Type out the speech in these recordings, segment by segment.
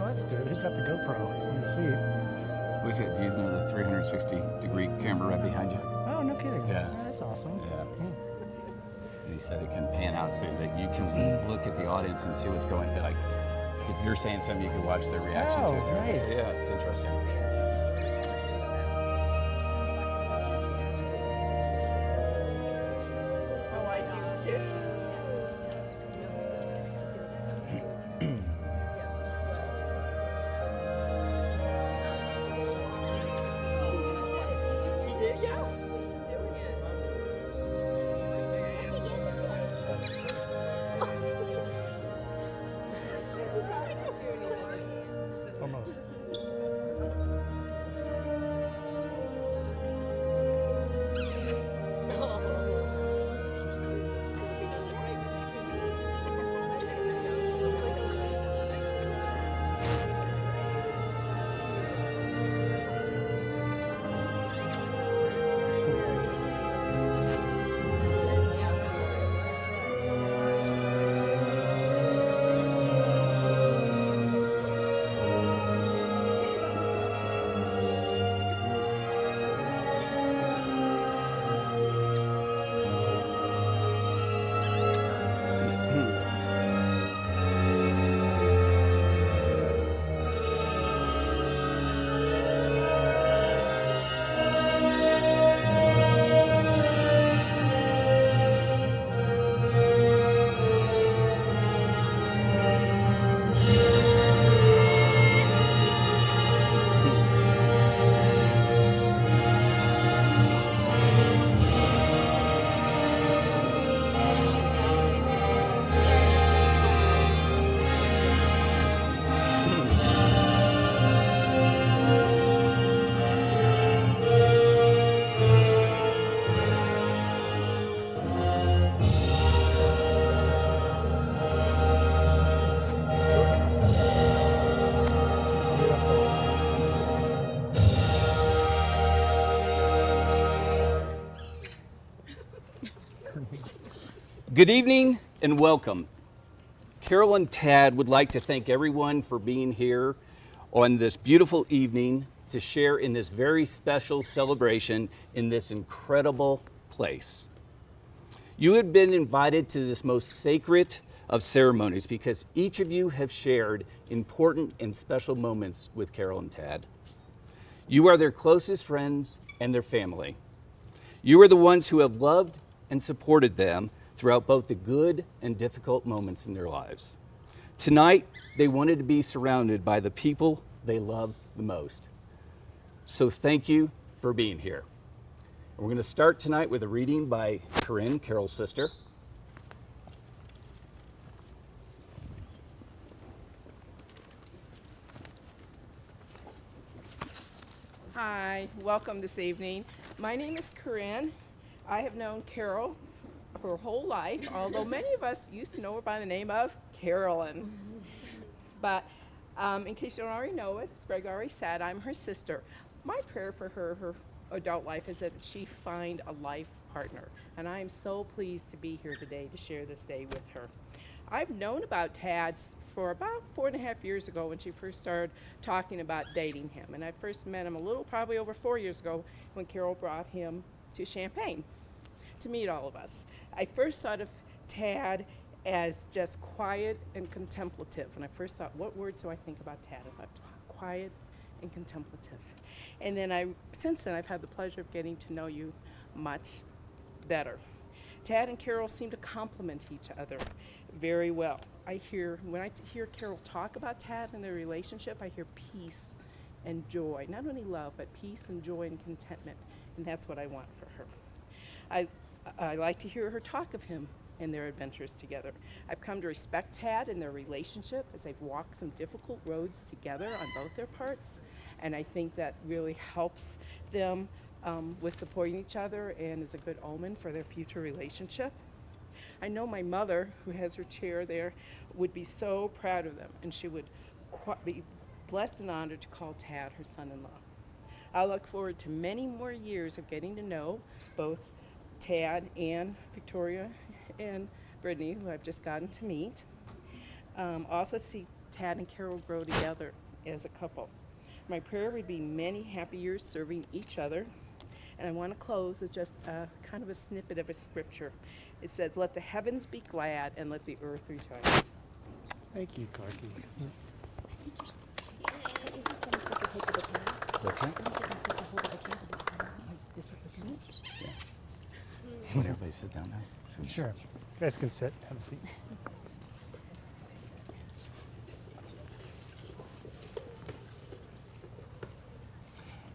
That's good. Who's got the GoPro in the seat? We said, do you know the 360-degree camera right behind you? Oh, no kidding. Yeah. Oh, that's awesome. Yeah. And he said it can pan out so that you can look at the audience and see what's going on. Like, if you're saying something, you can watch their reaction to it. Oh, nice. So, yeah, it's interesting. Oh, I do too. Almost. Good evening and welcome. Carol and Tad would like to thank everyone for being here on this beautiful evening to share in this very special celebration in this incredible place. You have been invited to this most sacred of ceremonies because each of you have shared important and special moments with Carol and Tad. You are their closest friends and their family. You are the ones who have loved and supported them throughout both the good and difficult moments in their lives. Tonight, they wanted to be surrounded by the people they love the most. So thank you for being here. And we're going to start tonight with a reading by Corinne, Carol's sister. Hi, welcome this evening. My name is Corinne. I have known Carol her whole life, although many of us used to know her by the name of Carolyn. But in case you don't already know it, as Greg already said, I'm her sister. My prayer for her adult life is that she find a life partner, and I am so pleased to be here today to share this day with her. I've known about Tad's for about 4.5 years ago when she first started talking about dating him, and I first met him probably over 4 years ago when Carol brought him to Champaign to meet all of us. I first thought of Tad as just quiet and contemplative. And I first thought, what words do I think about Tad? I thought, quiet and contemplative. And then since then, I've had the pleasure of getting to know you much better. Tad and Carol seem to complement each other very well. When I hear Carol talk about Tad and their relationship, I hear peace and joy. Not only love, but peace and joy and contentment. And that's what I want for her. I like to hear her talk of him and their adventures together. I've come to respect Tad and their relationship as they've walked some difficult roads together on both their parts. And I think that really helps them with supporting each other and is a good omen for their future relationship. I know my mother, who has her chair there, would be so proud of them, and she would be blessed and honored to call Tad her son-in-law. I look forward to many more years of getting to know both Tad and Victoria and Brittany, who I've just gotten to meet. Also see Tad and Carol grow together as a couple. My prayer would be many happy years serving each other. And I want to close with just kind of a snippet of a scripture. It says, "Let the heavens be glad and let the earth rejoice." Thank you, Corky. What's that? Would everybody sit down now? Sure. You guys can sit, have a seat.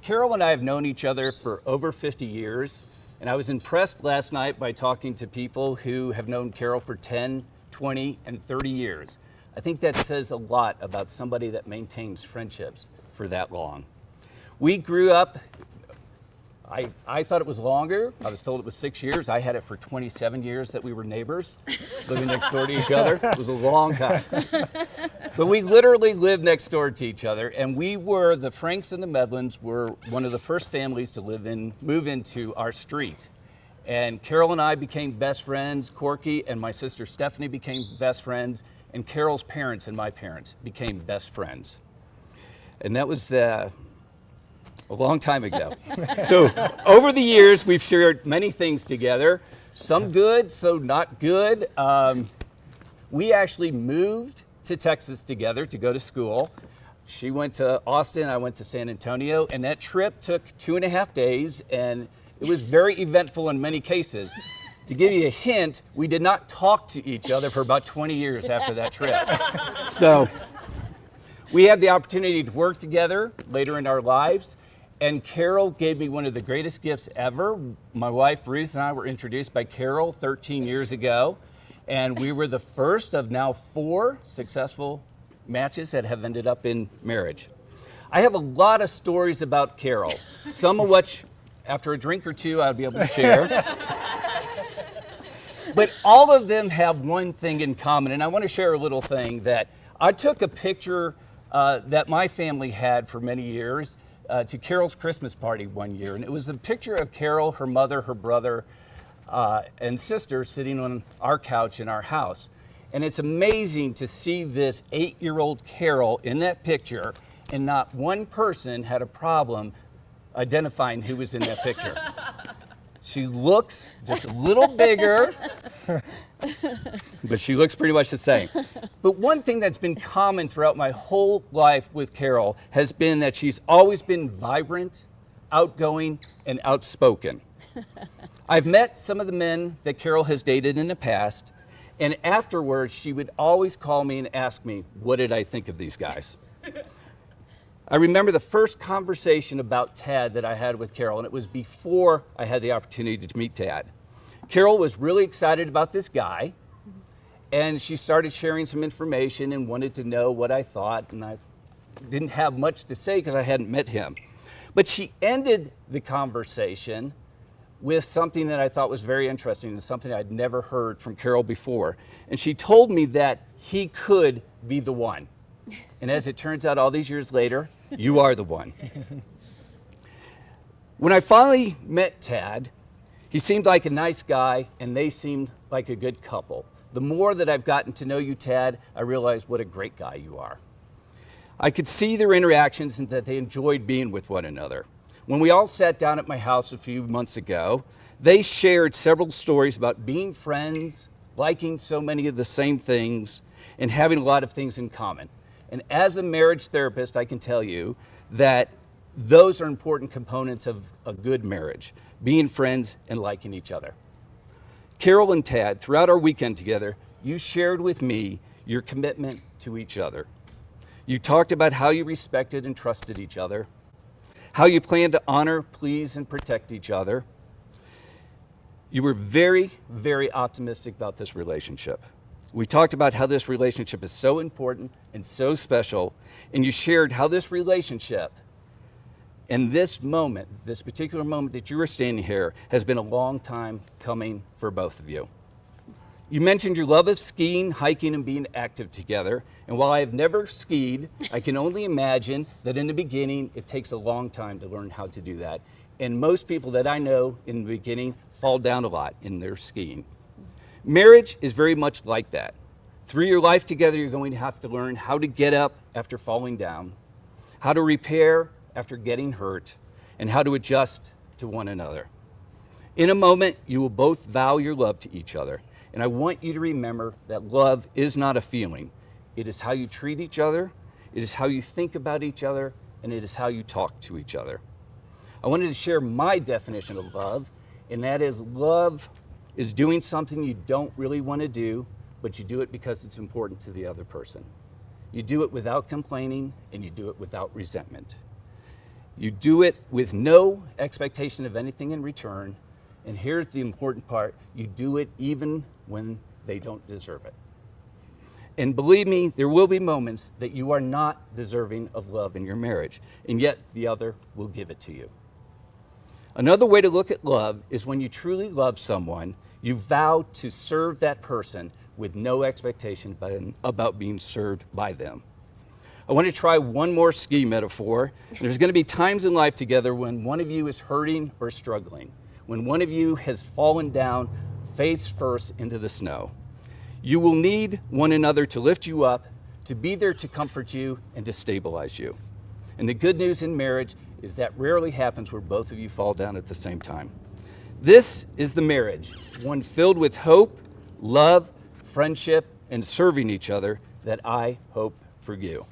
Carol and I have known each other for over 50 years, and I was impressed last night by talking to people who have known Carol for 10, 20, and 30 years. I think that says a lot about somebody that maintains friendships for that long. We grew up, I thought it was longer. I was told it was 6 years. I had it for 27 years that we were neighbors, living next door to each other. It was a long time. But we literally lived next door to each other, and the Franks and the Medlins were one of the first families to move into our street. And Carol and I became best friends. Corky and my sister Stephanie became best friends, and Carol's parents and my parents became best friends. And that was a long time ago. So over the years, we've shared many things together, some good, some not good. We actually moved to Texas together to go to school. She went to Austin, I went to San Antonio, and that trip took 2.5 days, and it was very eventful in many cases. To give you a hint, we did not talk to each other for about 20 years after that trip. So we had the opportunity to work together later in our lives, and Carol gave me one of the greatest gifts ever. My wife Ruth and I were introduced by Carol 13 years ago, and we were the first of now 4 successful matches that have ended up in marriage. I have a lot of stories about Carol, some of which, after a drink or two, I'll be able to share. But all of them have one thing in common, and I want to share a little thing that I took a picture that my family had for many years to Carol's Christmas party one year, and it was a picture of Carol, her mother, her brother, and sister sitting on our couch in our house. And it's amazing to see this 8-year-old Carol in that picture, and not one person had a problem identifying who was in that picture. She looks just a little bigger, but she looks pretty much the same. But one thing that's been common throughout my whole life with Carol has been that she's always been vibrant, outgoing, and outspoken. I've met some of the men that Carol has dated in the past, and afterwards she would always call me and ask me, what did I think of these guys? I remember the first conversation about Tad that I had with Carol, and it was before I had the opportunity to meet Tad. Carol was really excited about this guy, and she started sharing some information and wanted to know what I thought, and I didn't have much to say because I hadn't met him. But she ended the conversation with something that I thought was very interesting and something I'd never heard from Carol before. And she told me that he could be the one. And as it turns out, all these years later, you are the one. When I finally met Tad, he seemed like a nice guy, and they seemed like a good couple. The more that I've gotten to know you, Tad, I realized what a great guy you are. I could see their interactions and that they enjoyed being with one another. When we all sat down at my house a few months ago, they shared several stories about being friends, liking so many of the same things, and having a lot of things in common. And as a marriage therapist, I can tell you that those are important components of a good marriage, being friends and liking each other. Carol and Tad, throughout our weekend together, you shared with me your commitment to each other. You talked about how you respected and trusted each other, how you planned to honor, please, and protect each other. You were very, very optimistic about this relationship. We talked about how this relationship is so important and so special, and you shared how this relationship and this moment, this particular moment that you are standing here, has been a long time coming for both of you. You mentioned your love of skiing, hiking, and being active together. And while I have never skied, I can only imagine that in the beginning, it takes a long time to learn how to do that. And most people that I know in the beginning fall down a lot in their skiing. Marriage is very much like that. Through your life together, you're going to have to learn how to get up after falling down, how to repair after getting hurt, and how to adjust to one another. In a moment, you will both vow your love to each other. And I want you to remember that love is not a feeling. It is how you treat each other, it is how you think about each other, and it is how you talk to each other. I wanted to share my definition of love, and that is love is doing something you don't really want to do, but you do it because it's important to the other person. You do it without complaining, and you do it without resentment. You do it with no expectation of anything in return, and here's the important part, you do it even when they don't deserve it. And believe me, there will be moments that you are not deserving of love in your marriage, and yet the other will give it to you. Another way to look at love is when you truly love someone, you vow to serve that person with no expectation about being served by them. I want to try one more ski metaphor. There's going to be times in life together when one of you is hurting or struggling, when one of you has fallen down face first into the snow. You will need one another to lift you up, to be there to comfort you, and to stabilize you. And the good news in marriage is that rarely happens where both of you fall down at the same time. This is the marriage, one filled with hope, love, friendship, and serving each other that I hope for you.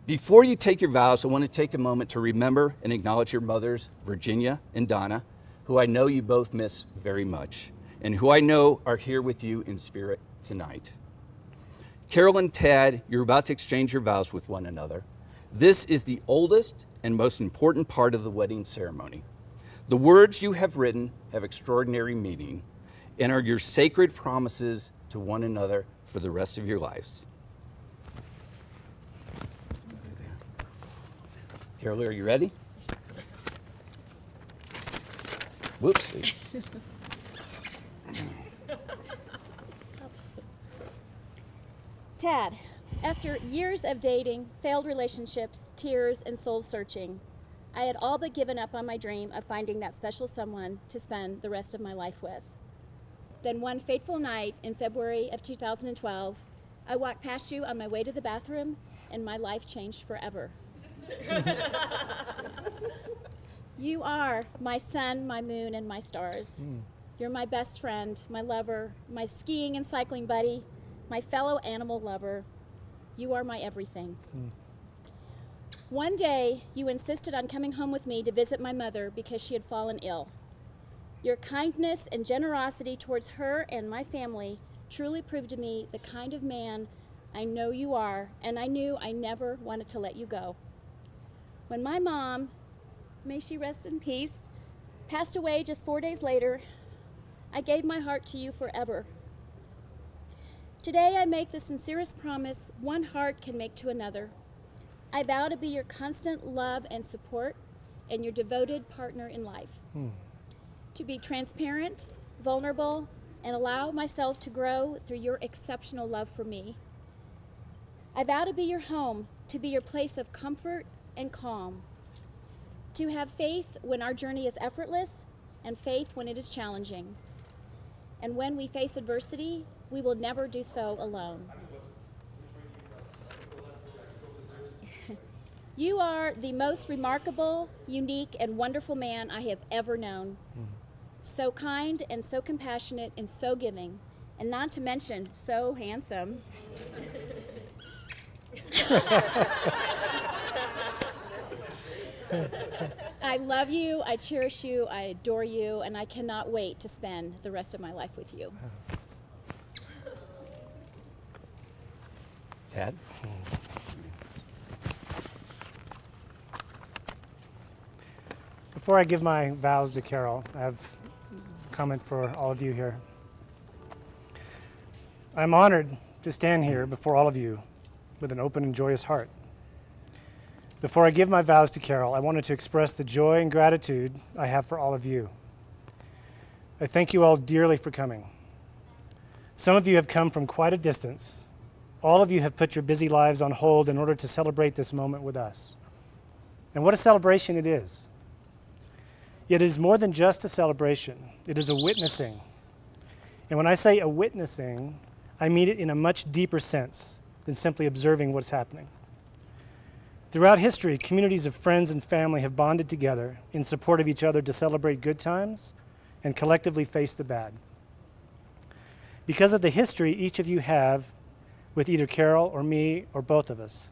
Before you take your vows, I want to take a moment to remember and acknowledge your mothers, Virginia and Donna, who I know you both miss very much, and who I know are here with you in spirit tonight. Carol and Tad, you're about to exchange your vows with one another. This is the oldest and most important part of the wedding ceremony. The words you have written have extraordinary meaning and are your sacred promises to one another for the rest of your lives. Carol, are you ready? Whoopsie. Tad, after years of dating, failed relationships, tears, and soul searching, I had all but given up on my dream of finding that special someone to spend the rest of my life with. Then one fateful night in February of 2012, I walked past you on my way to the bathroom, and my life changed forever. You are my sun, my moon, and my stars. You're my best friend, my lover, my skiing and cycling buddy, my fellow animal lover. You are my everything. One day, you insisted on coming home with me to visit my mother because she had fallen ill. Your kindness and generosity towards her and my family truly proved to me the kind of man I know you are, and I knew I never wanted to let you go. When my mom, may she rest in peace, passed away just 4 days later, I gave my heart to you forever. Today I make the sincerest promise one heart can make to another. I vow to be your constant love and support and your devoted partner in life. To be transparent, vulnerable, and allow myself to grow through your exceptional love for me. I vow to be your home, to be your place of comfort and calm. To have faith when our journey is effortless and faith when it is challenging. And when we face adversity, we will never do so alone. You are the most remarkable, unique, and wonderful man I have ever known. So kind and so compassionate and so giving, and not to mention so handsome. I love you, I cherish you, I adore you, and I cannot wait to spend the rest of my life with you. Tad? Before I give my vows to Carol, I have a comment for all of you here. I'm honored to stand here before all of you with an open and joyous heart. Before I give my vows to Carol, I wanted to express the joy and gratitude I have for all of you. I thank you all dearly for coming. Some of you have come from quite a distance. All of you have put your busy lives on hold in order to celebrate this moment with us. And what a celebration it is. Yet it is more than just a celebration. It is a witnessing. And when I say a witnessing, I mean it in a much deeper sense than simply observing what's happening. Throughout history, communities of friends and family have bonded together in support of each other to celebrate good times and collectively face the bad. Because of the history each of you have with either Carol or me or both of us,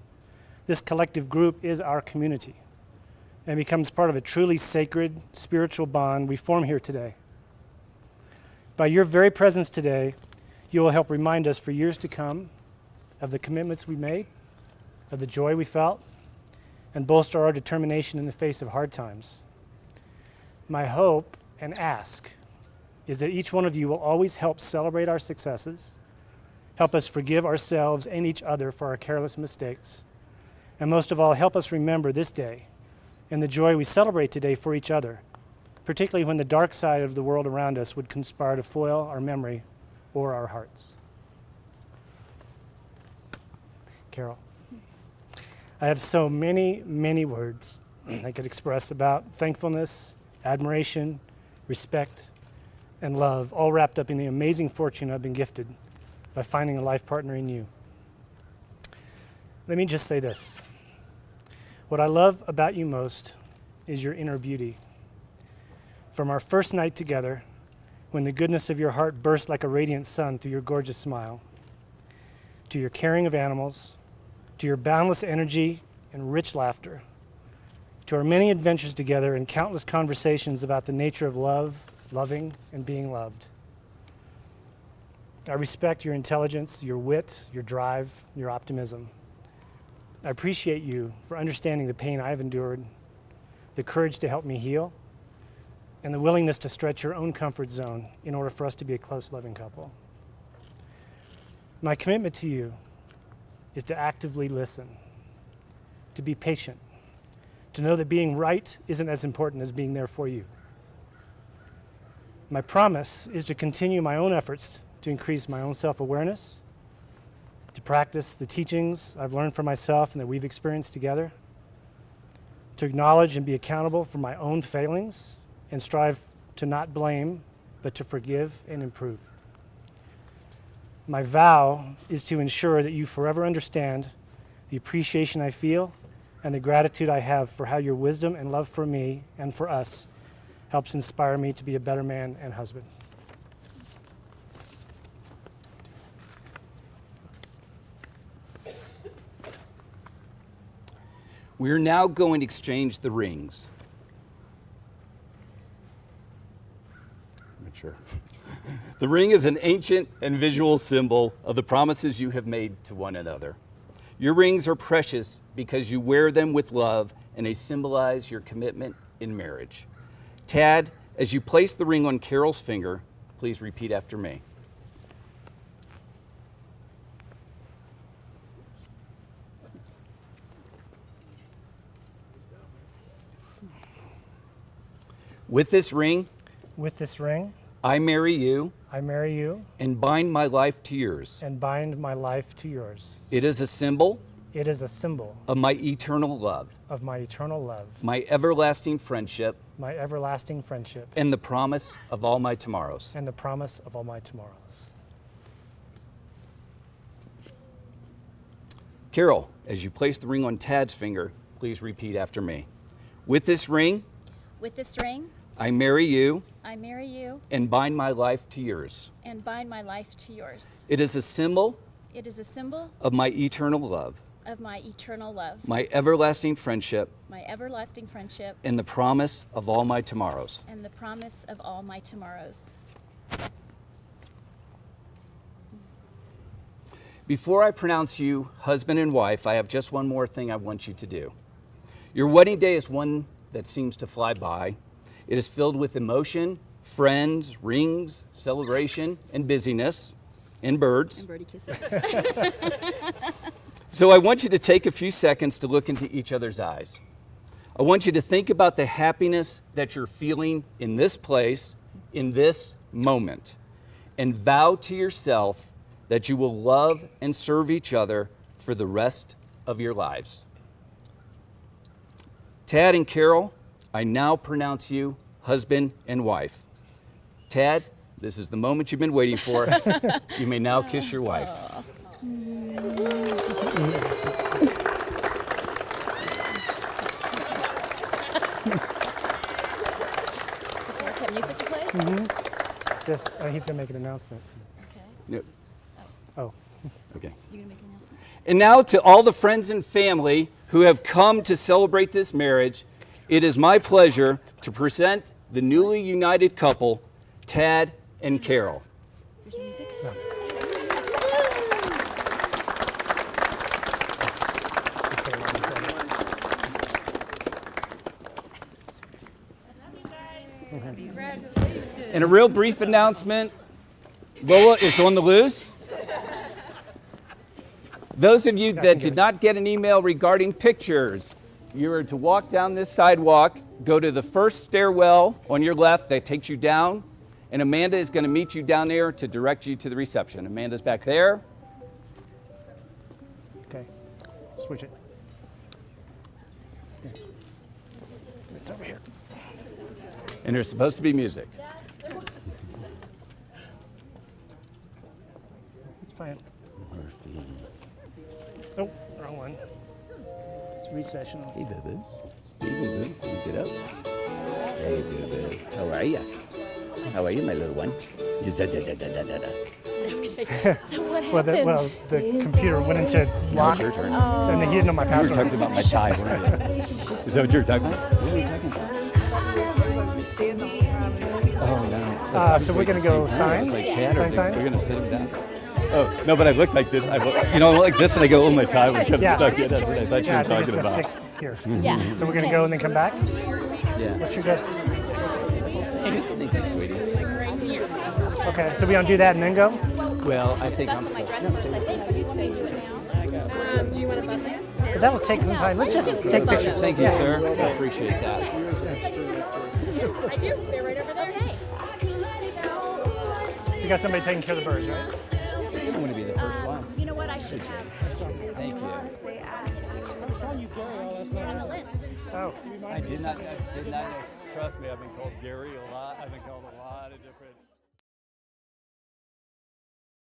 this collective group is our community and becomes part of a truly sacred spiritual bond we form here today. By your very presence today, you will help remind us for years to come of the commitments we made, of the joy we felt, and bolster our determination in the face of hard times. My hope and ask is that each one of you will always help celebrate our successes, help us forgive ourselves and each other for our careless mistakes, and most of all, help us remember this day and the joy we celebrate today for each other, particularly when the dark side of the world around us would conspire to foil our memory or our hearts. Carol. I have so many, many words I could express about thankfulness, admiration, respect, and love, all wrapped up in the amazing fortune I've been gifted by finding a life partner in you. Let me just say this. What I love about you most is your inner beauty. From our first night together, when the goodness of your heart burst like a radiant sun through your gorgeous smile, to your caring of animals, to your boundless energy and rich laughter, to our many adventures together and countless conversations about the nature of love, loving, and being loved. I respect your intelligence, your wit, your drive, your optimism. I appreciate you for understanding the pain I've endured, the courage to help me heal, and the willingness to stretch your own comfort zone in order for us to be a close, loving couple. My commitment to you is to actively listen, to be patient, to know that being right isn't as important as being there for you. My promise is to continue my own efforts to increase my own self-awareness, to practice the teachings I've learned for myself and that we've experienced together, to acknowledge and be accountable for my own failings and strive to not blame, but to forgive and improve. My vow is to ensure that you forever understand the appreciation I feel and the gratitude I have for how your wisdom and love for me and for us helps inspire me to be a better man and husband. We're now going to exchange the rings. Not sure. The ring is an ancient and visual symbol of the promises you have made to one another. Your rings are precious because you wear them with love and they symbolize your commitment in marriage. Tad, as you place the ring on Carol's finger, please repeat after me. With this ring, I marry you and bind my life to yours. It is a symbol of my eternal love, my everlasting friendship, and the promise of all my tomorrows. Carol, as you place the ring on Tad's finger, please repeat after me. With this ring, I marry you and bind my life to yours. It is a symbol of my eternal love, of my eternal love, my everlasting friendship, my everlasting friendship, and the promise of all my tomorrows. and the promise of all my tomorrows. Before I pronounce you husband and wife, I have just one more thing I want you to do. Your wedding day is one that seems to fly by. It is filled with emotion, friends, rings, celebration, and busyness, and birds. And birdie kisses. So I want you to take a few seconds to look into each other's eyes. I want you to think about the happiness that you're feeling in this place, in this moment, and vow to yourself that you will love and serve each other for the rest of your lives. Tad and Carol, I now pronounce you husband and wife. Tad, this is the moment you've been waiting for. You may now kiss your wife. Does Mark have music to play? Just, he's going to make an announcement. Okay. No. Oh. Okay. You gonna make an announcement? And now to all the friends and family who have come to celebrate this marriage, it is my pleasure to present the newly united couple, Tad and Carol. There's your music. Okay, one second. And a real brief announcement, Lola is on the loose. Those of you that did not get an email regarding pictures, you are to walk down this sidewalk, go to the first stairwell on your left that takes you down, and Amanda is going to meet you down there to direct you to the reception. Amanda's back there. Okay. Switch it. Okay. It's over here. And there's supposed to be music. It's playing. Oh, wrong one. It's recessional. Hey, boo-boo. Hey, boo-boo. Can you get up? Hey, boo-boo. How are you? How are you, my little one? So what happened? The computer went into Now lock, it's your turn. and he didn't know my You were password. talking about my tie, weren't you? Is that what you were talking about? What were you talking about? Oh, no. So we're gonna go sign? I was like, Tad, Sign? we're going to sit him down. Oh, no, but I looked like this. I went like this, and I go, oh, my tie was kind of Yeah. stuck in. That's what I thought you Yeah, were I think it's talking gonna about. stick here. Yeah. So we're gonna go and then come back. Yeah. What's your dress? Thank you, sweetie. Okay, so we gonna do that and then go. Well, I think Bust my dress first, I think. You say do it now. Do you want to bust it? But that will take some time. Let's just take pictures. Thank you, sir. I appreciate that. I do. They're right over there. Okay. You got somebody taking care of the birds, right? I'm going to be the first one. You know what? I should have Thank you. you're on the list. Oh. I did not. Trust me, I've been called Gary a lot. I've been called a lot.